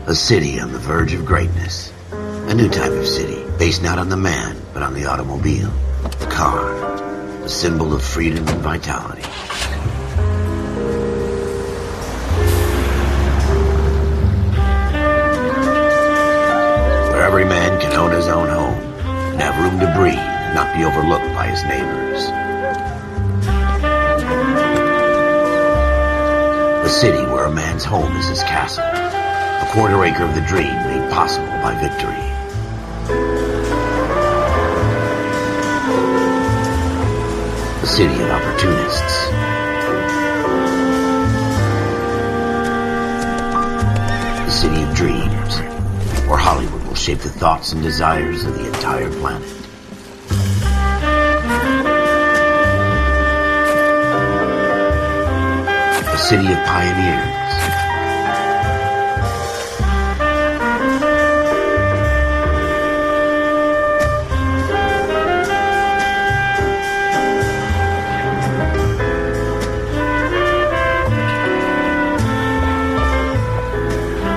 A city on the verge of greatness. A new type of city, based not on the man, but on the automobile. The car. The symbol of freedom and vitality. Where every man can own his own home, and have room to breathe, and not be overlooked by his neighbors. A city where a man's home is his castle. A quarter acre of the dream made possible by victory. A city of opportunists. A city of dreams, where Hollywood will shape the thoughts and desires of the entire planet. A city of pioneers.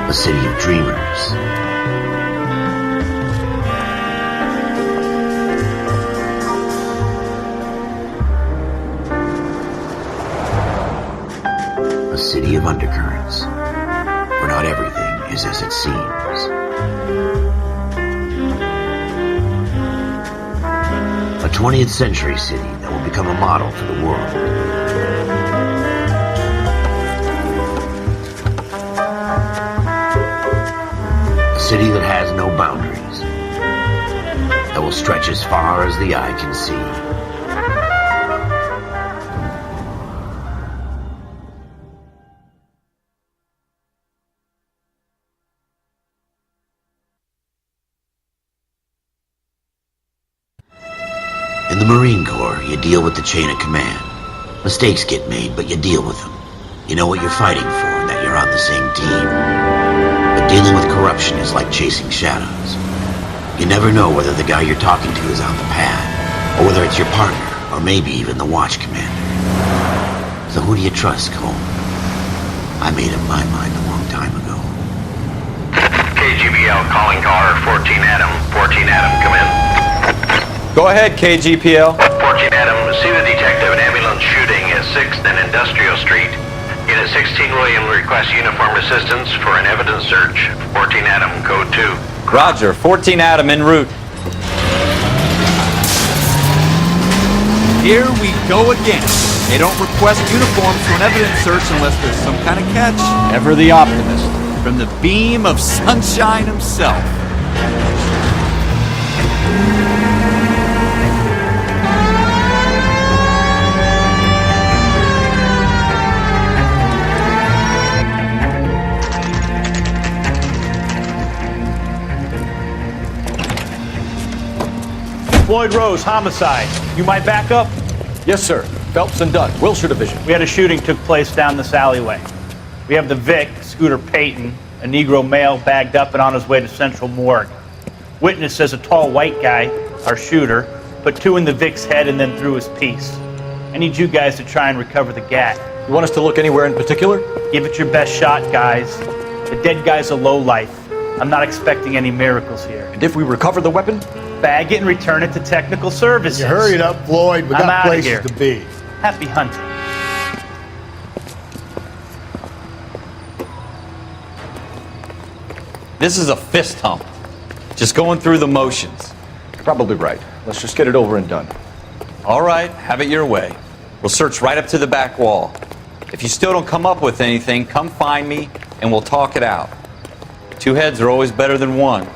A city of dreamers. A city of undercurrents, where not everything is as it seems. A 20th century city that will become a model for the world. A city that has no boundaries, that will stretch as far as the eye can see. In the Marine Corps, you deal with the chain of command. Mistakes get made, but you deal with them. You know what you're fighting for and that you're on the same team. But dealing with corruption is like chasing shadows. You never know whether the guy you're talking to is on the pad, or whether it's your partner, or maybe even the watch commander. So who do you trust, Cole? I made up my mind a long time ago. KGBL calling caller 14 Adam. 14 Adam, come in. Go ahead, KGPL. 14 Adam, see the detective, an ambulance shooting at 6th and Industrial Street. Unit 16 William requests uniform assistance for an evidence search. 14 Adam, code 2. Roger, 14 Adam en route. Here we go again. They don't request uniforms for an evidence search unless there's some kind of catch. Ever the optimist. From the beam of sunshine himself. Floyd Rose, homicide. You might back up? Yes, sir. Phelps and Dunn, Wilshire Division. We had a shooting took place down this alleyway. We have the Vic, Scooter Payton, a Negro male bagged up and on his way to Central Morgue. Witness says a tall white guy, our shooter, put 2 in the Vic's head and then threw his piece. I need you guys to try and recover the gat. You want us to look anywhere in particular? Give it your best shot, guys. The dead guy's a lowlife. I'm not expecting any miracles here. And if we recover the weapon? Bag it and return it to technical services. You hurried up, Floyd. We I'm got outta places here. to be. Happy hunting. This is a fist hump. Just going through the motions. Probably right. Let's just get it over and done. All right, have it your way. We'll search right up to the back wall. If you still don't come up with anything, come find me and we'll talk it out. 2 heads are always better than 1.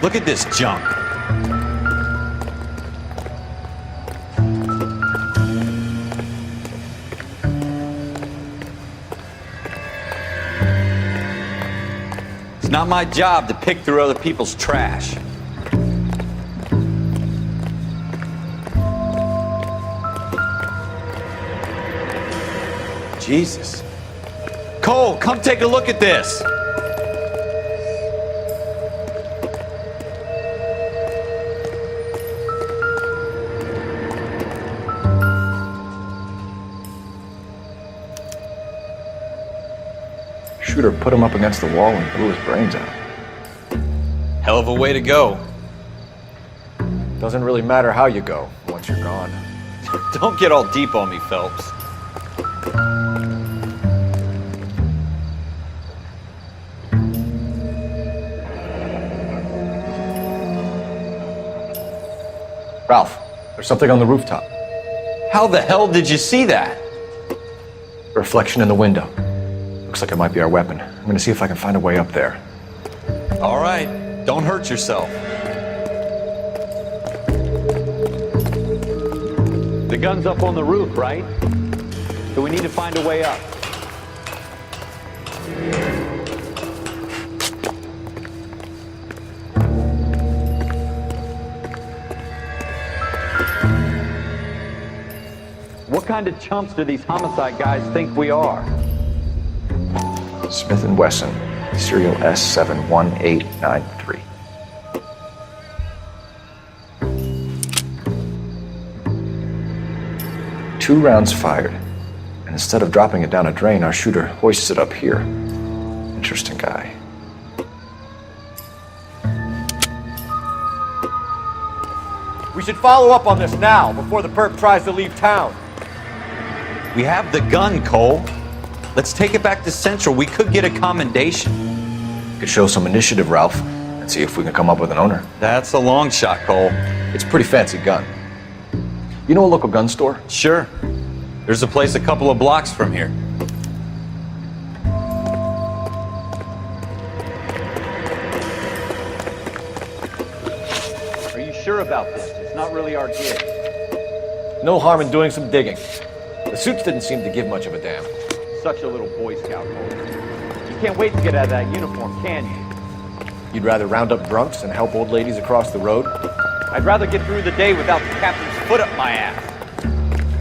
Look at this junk. It's not my job to pick through other people's trash. Jesus. Cole, come take a look at this. Shooter put him up against the wall and blew his brains out. Hell of a way to go. Doesn't really matter how you go once you're gone. Don't get all deep on me, Phelps. Ralph, there's something on the rooftop. How the hell did you see that? A reflection in the window. Looks like it might be our weapon. I'm gonna see if I can find a way up there. All right, don't hurt yourself. The gun's up on the roof, right? So we need to find a way up. What kind of chumps do these homicide guys think we are? Smith & Wesson, serial S71893. Two rounds fired, and instead of dropping it down a drain, our shooter hoists it up here. Interesting guy. We should follow up on this now, before the perp tries to leave town. We have the gun, Cole. Let's take it back to Central. We could get a commendation. Could show some initiative, Ralph, and see if we can come up with an owner. That's a long shot, Cole. It's a pretty fancy gun. You know a local gun store? Sure. There's a place a couple of blocks from here. Are you sure about this? It's not really our gig. No harm in doing some digging. The suits didn't seem to give much of a damn. Such a little Boy Scout, Cole. You can't wait to get out of that uniform, can you? You'd rather round up drunks and help old ladies across the road? I'd rather get through the day without the captain's foot up my ass.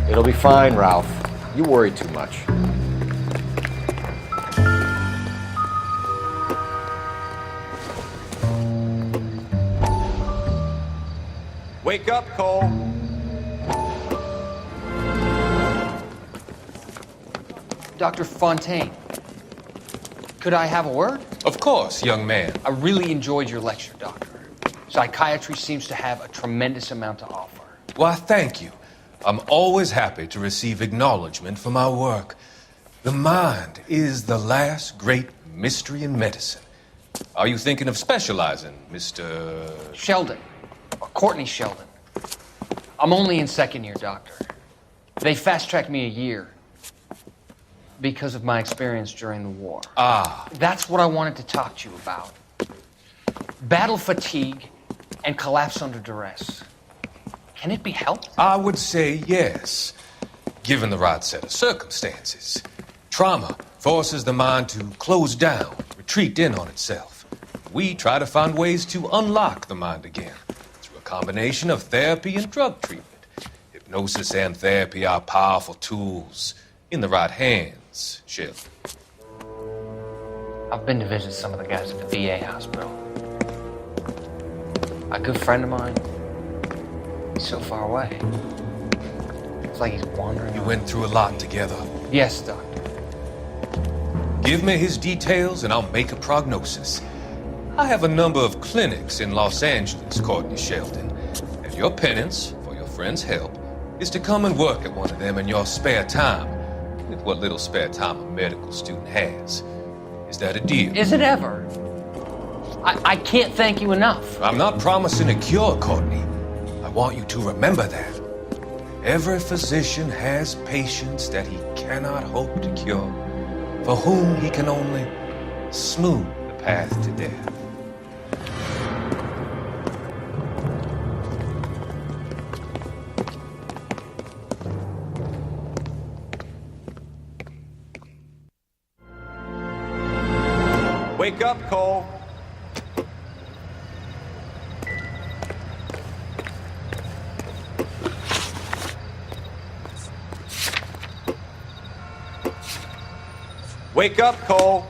It'll be fine, Ralph. You worry too much. Wake up, Cole. Dr. Fontaine, could I have a word? Of course, young man. I really enjoyed your lecture, Doctor. Psychiatry seems to have a tremendous amount to offer. Why, thank you. I'm always happy to receive acknowledgement for my work. The mind is the last great mystery in medicine. Are you thinking of specializing, Mr. Sheldon, or Courtney Sheldon. I'm only in second year, Doctor. They fast-tracked me a year because of my experience during the war. Ah. That's what I wanted to talk to you about. Battle fatigue and collapse under duress. Can it be helped? I would say yes, given the right set of circumstances. Trauma forces the mind to close down, retreat in on itself. We try to find ways to unlock the mind again through a combination of therapy and drug treatment. Hypnosis and therapy are powerful tools in the right hands, Sheldon. I've been to visit some of the guys at the VA hospital. A good friend of mine, he's so far away. It's like he's wandering. You went through a lot together. Yes, Doctor. Give me his details and I'll make a prognosis. I have a number of clinics in Los Angeles, Courtney Sheldon, and your penance for your friend's help is to come and work at one of them in your spare time, with what little spare time a medical student has. Is that a deal? Is it ever? I can't thank you enough. I'm not promising a cure, Courtney. I want you to remember that. Every physician has patients that he cannot hope to cure, for whom he can only smooth the path to death. Wake up, Cole. Wake up, Cole.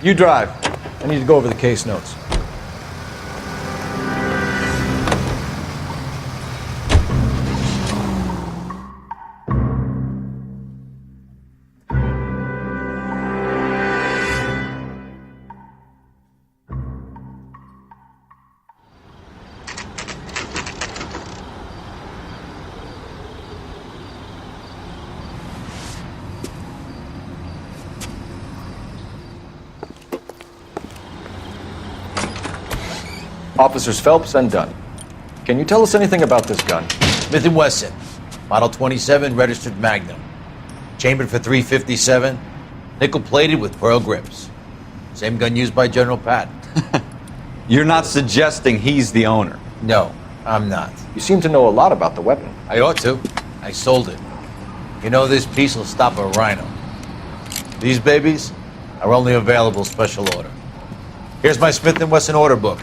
You drive. I need to go over the case notes. Officers Phelps and Dunn. Can you tell us anything about this gun? Smith & Wesson, Model 27, registered Magnum. Chambered for .357, nickel-plated with pearl grips. Same gun used by General Patton. You're not suggesting he's the owner? No, I'm not. You seem to know a lot about the weapon. I ought to. I sold it. You know, this piece will stop a rhino. These babies are only available special order. Here's my Smith & Wesson order book.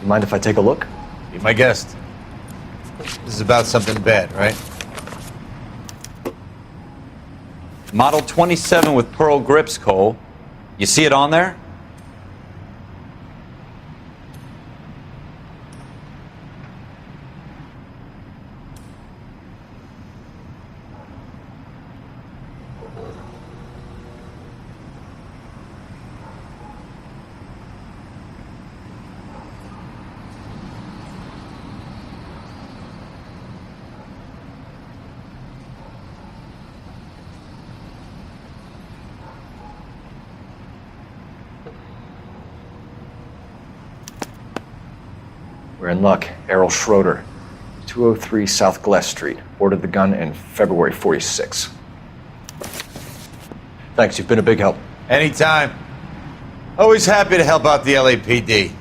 You mind if I take a look? Be my guest. This is about something bad, right? Model 27 with pearl grips, Cole. You see it on there? We're in luck. Errol Schroeder, 203 South Glass Street. Ordered the gun in February '46. Thanks, you've been a big help. Anytime. Always happy to help out the LAPD.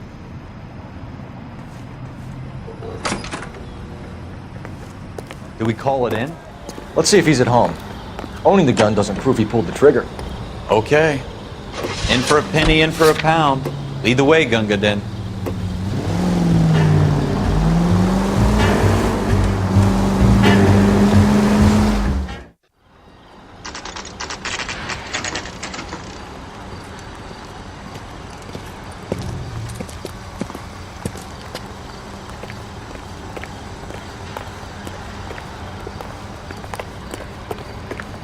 Do we call it in? Let's see if he's at home. Owning the gun doesn't prove he pulled the trigger. Okay. In for a penny, in for a pound. Lead the way, Gunga Din.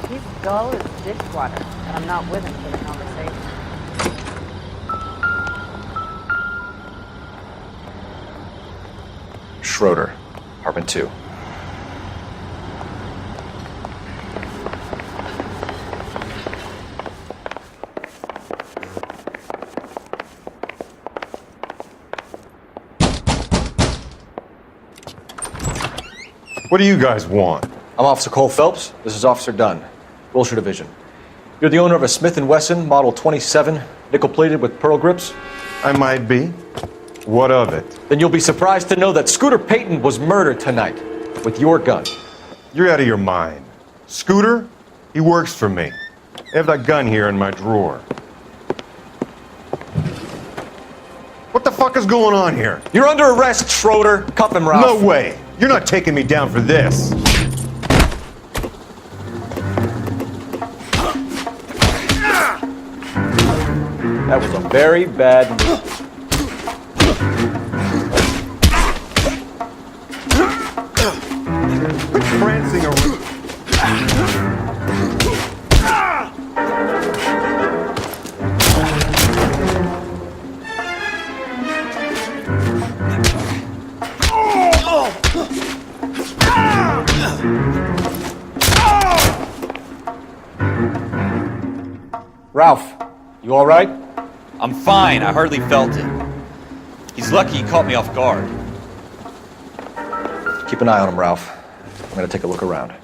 He's dull as dishwater, and I'm not with him for the conversation. Schroeder, apartment 2. What do you guys want? I'm Officer Cole Phelps. This is Officer Dunn, Wilshire Division. You're the owner of a Smith & Wesson Model 27, nickel-plated with pearl grips? I might be. What of it? Then you'll be surprised to know that Scooter Payton was murdered tonight with your gun. You're out of your mind. Scooter? He works for me. I have that gun here in my drawer. What the fuck is going on here? You're under arrest, Schroeder. Cuff him, Ralph. No way. You're not taking me down for this. That was a very bad move. Quit prancing around. Ralph, you all right? I'm fine. I hardly felt it. He's lucky he caught me off guard. Keep an eye on him, Ralph. I'm gonna take a look around.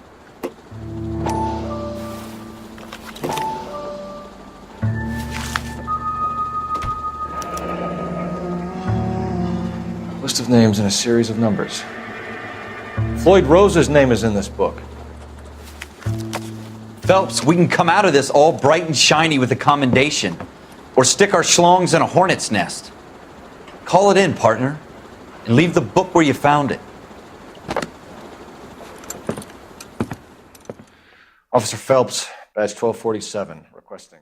List of names and a series of numbers. Floyd Rose's name is in this book. Phelps, we can come out of this all bright and shiny with a commendation. Or stick our schlongs in a hornet's nest. Call it in, partner. And leave the book where you found it. Officer Phelps, badge 1247, requesting.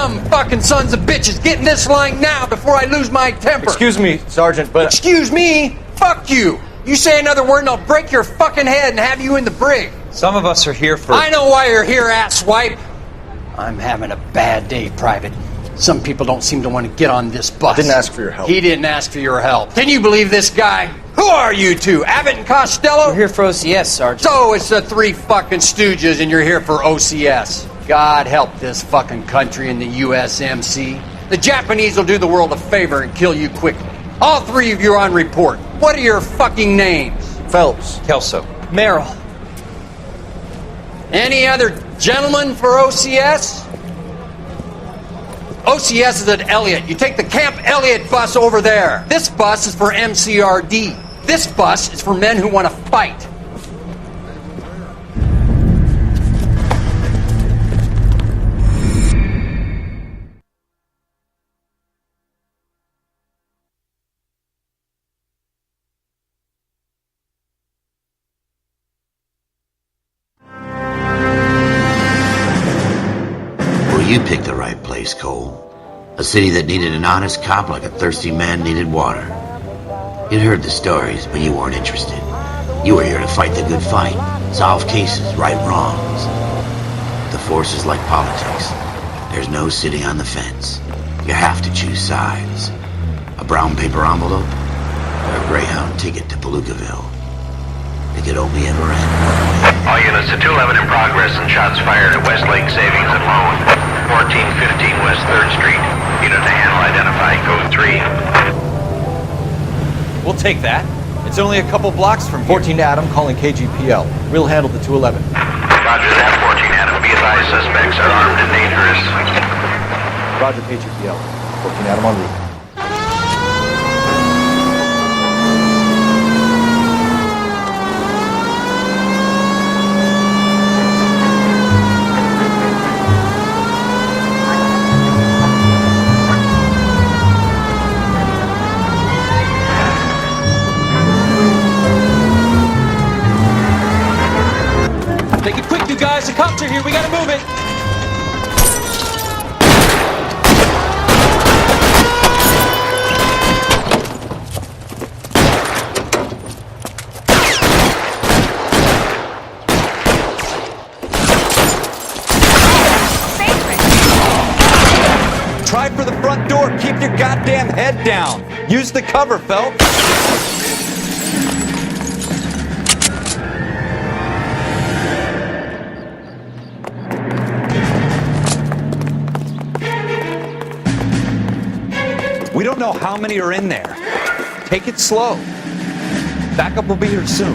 dumb fucking sons of bitches. Get in this line now before I lose my temper. Excuse me, Sergeant, but... Excuse me? Fuck you. You say another word and I'll break your fucking head and have you in the brig. Some of us are here for... I know why you're here, asswipe. I'm having a bad day, Private. Some people don't seem to want to get on this bus. I didn't ask for your help. He didn't ask for your help. Can you believe this guy? Who are you two? Abbott and Costello? We're here for OCS, Sergeant. So it's the three fucking stooges and you're here for OCS. God help this fucking country and the USMC. The Japanese will do the world a favor and kill you quickly. All three of you are on report. What are your fucking names? Phelps. Kelso. Merrill. Any other gentlemen for OCS? OCS is at Elliott. You take the Camp Elliott bus over there. This bus is for MCRD. This bus is for men who want to fight. You picked the right place, Cole. A city that needed an honest cop like a thirsty man needed water. You'd heard the stories, but you weren't interested. You were here to fight the good fight, solve cases, right wrongs. The force is like politics. There's no sitting on the fence. You have to choose sides. A brown paper envelope, or a Greyhound ticket to Palookaville. It could only ever end one way. All units to 211 in progress and shots fired at Westlake Savings and Loan. 1415 West 3rd Street. Unit to handle identified. Code 3. We'll take that. It's only a couple blocks from here. 14 Adam calling KGPL. We'll handle the 211. Roger that, 14 Adam. Be advised, suspects are armed and dangerous. Roger, KGPL. 14 Adam en route. Take it quick, you guys. The cops are here. We gotta move it. Try for the front door. Keep your goddamn head down. Use the cover, Phelps. We don't know how many are in there. Take it slow. Backup will be here soon.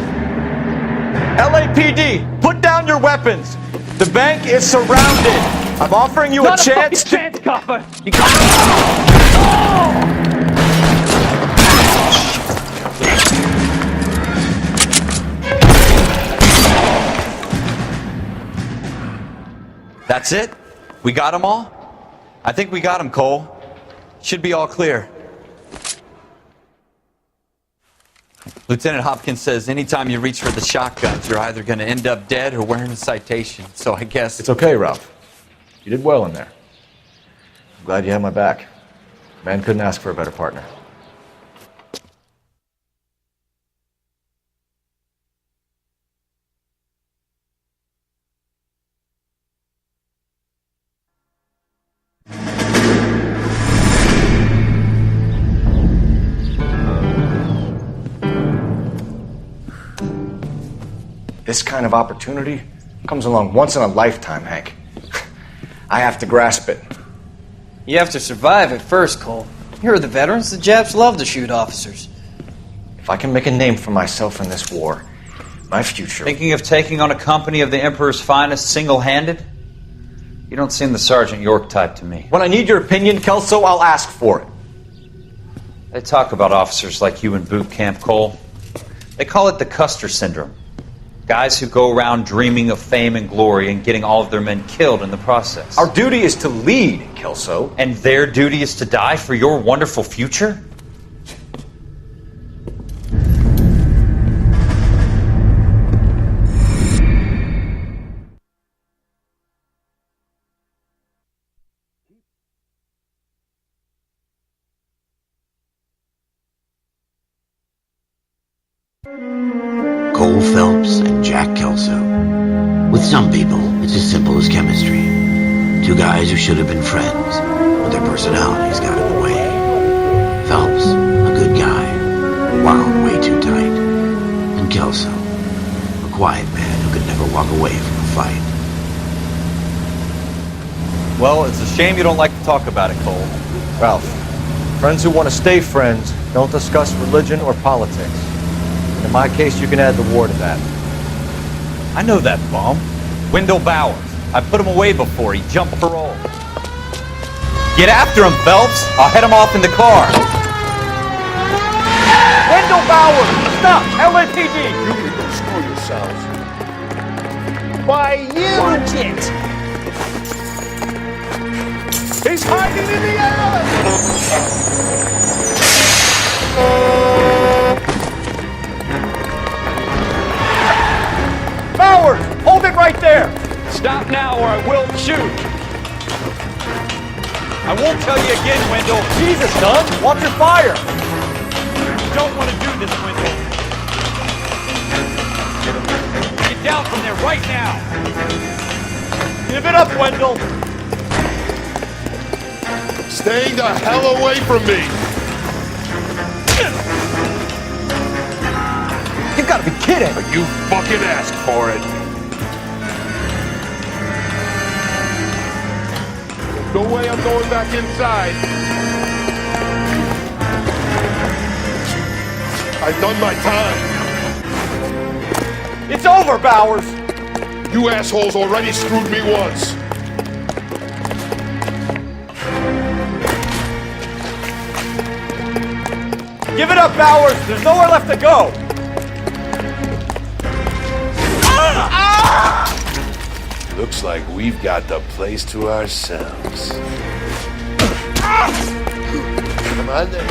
LAPD, put down your weapons. The bank is surrounded. I'm offering you a chance to... chance, copper. That's it? We got them all? I think we got them, Cole. Should be all clear. Lieutenant Hopkins says anytime you reach for the shotguns, you're either going to end up dead or wearing a citation. So I guess... It's okay, Ralph. You did well in there. I'm glad you had my back. Man couldn't ask for a better partner. This kind of opportunity comes along once in a lifetime, Hank. I have to grasp it. You have to survive it first, Cole. Here are the veterans. The Japs love to shoot officers. If I can make a name for myself in this war, my future... Thinking of taking on a company of the Emperor's finest single-handed? You don't seem the Sergeant York type to me. When I need your opinion, Kelso, I'll ask for it. They talk about officers like you in boot camp, Cole. They call it the Custer syndrome. Guys who go around dreaming of fame and glory and getting all of their men killed in the process. Our duty is to lead, Kelso. And their duty is to die for your wonderful future? Cole Phelps and Jack Kelso. With some people, it's as simple as chemistry. Two guys who should have been friends, but their personalities got in the way. Phelps, a good guy, wound way too tight. And Kelso, a quiet man who could never walk away from a fight. Well, it's a shame you don't like to talk about it, Cole. Ralph, friends who want to stay friends don't discuss religion or politics. And in my case, you can add the war to that. I know that bum. Wendell Bowers. I put him away before. He jumped parole. Get after him, Phelps. I'll head him off in the car. Wendell Bowers! Stop! LAPD! You need to screw yourselves. Why, you! Watch it! He's hiding in the alley! Bowers! Hold it right there! Stop now or I will shoot! I won't tell you again, Wendell. Jesus, son! Watch your fire! You don't want to do this, Wendell. Get down from there right now! Give it up, Wendell! Stay the hell away from me! You've got to be kidding! You fucking asked for it! No way I'm going back inside. I've done my time. It's over, Bowers! You assholes already screwed me once. Give it up, Bowers! There's nowhere left to go! Looks like we've got the place to ourselves. Come on then.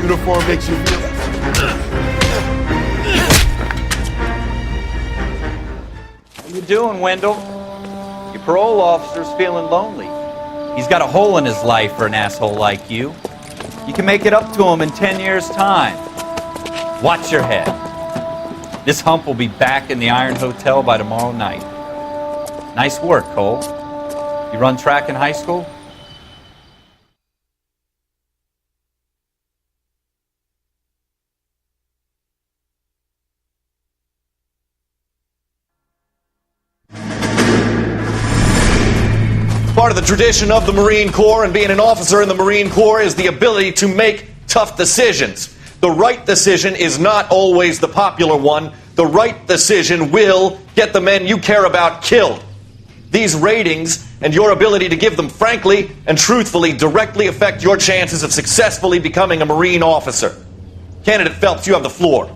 Uniform makes you feel. How you doing, Wendell? Your parole officer's feeling lonely. He's got a hole in his life for an asshole like you. You can make it up to him in 10 years' time. Watch your head. This hump will be back in the Iron Hotel by tomorrow night. Nice work, Cole. You run track in high school? Part of the tradition of the Marine Corps and being an officer in the Marine Corps is the ability to make tough decisions. The right decision is not always the popular one. The right decision will get the men you care about killed. These ratings and your ability to give them frankly and truthfully directly affect your chances of successfully becoming a Marine officer. Candidate Phelps, you have the floor.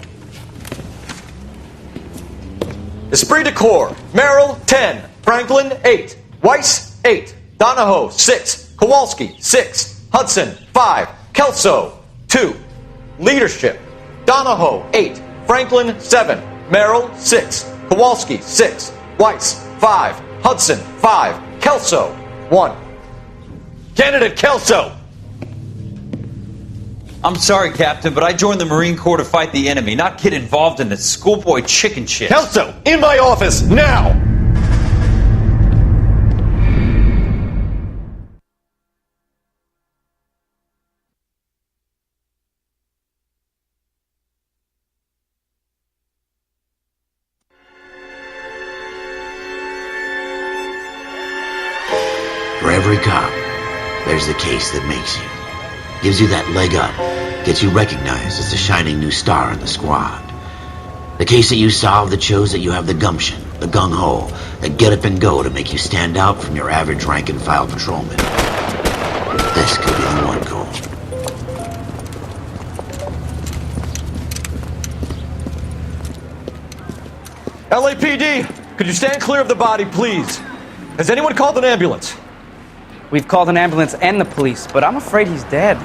Esprit de Corps, Merrill, 10. Franklin, 8. Weiss, 8. Donahoe, 6. Kowalski, 6. Hudson, 5. Kelso, 2. Leadership, Donahoe, 8. Franklin, 7. Merrill, 6. Kowalski, 6. Weiss, 5. Hudson, 5. Kelso, 1. Candidate Kelso! I'm sorry, Captain, but I joined the Marine Corps to fight the enemy, not get involved in this schoolboy chicken shit. Kelso, in my office, now! For every cop, there's the case that makes you. Gives you that leg up, gets you recognized as the shining new star in the squad. The case that you solve that shows that you have the gumption, the gung-ho, the get up and go to make you stand out from your average rank-and-file patrolman. This could be the one, Cole. LAPD, could you stand clear of the body, please? Has anyone called an ambulance? We've called an ambulance and the police, but I'm afraid he's dead.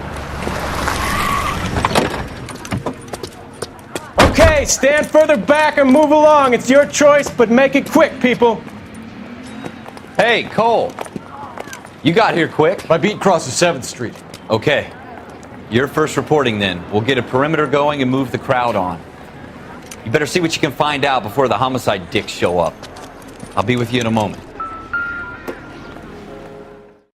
Okay, stand further back or move along. It's your choice, but make it quick, people. Hey, Cole. You got here quick. My beat crosses 7th Street. Okay. You're first reporting then. We'll get a perimeter going and move the crowd on. You better see what you can find out before the homicide dicks show up. I'll be with you in a moment.